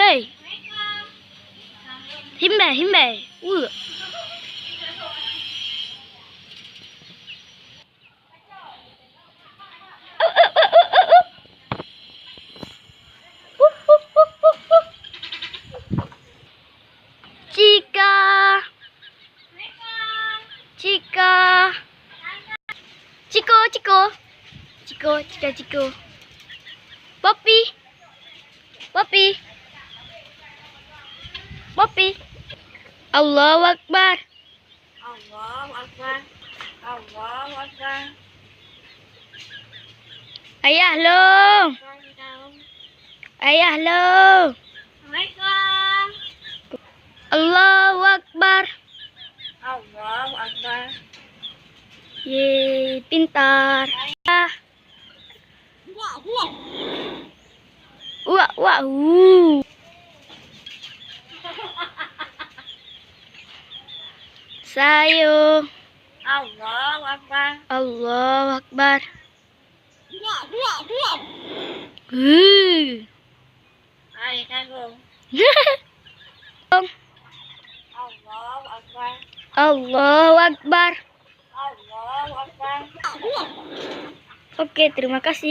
Hei. Himbe, himbe. Cika. Cika. Ciko, Ciko. Ciko, Cika, Ciko. Poppy. Poppy. Poppy. Allahu Akbar. Allahu Akbar. Allahu Akbar. Ayah lo. Ayah lo. Assalamualaikum. Allahu Akbar. Allahu Akbar. Ye, pintar. Wah, wah, Sayang. Allahu Akbar. Allahu Akbar. Hai, kagum. Allahu Akbar. Allahu Akbar. Allahu Akbar. Oke, terima kasih.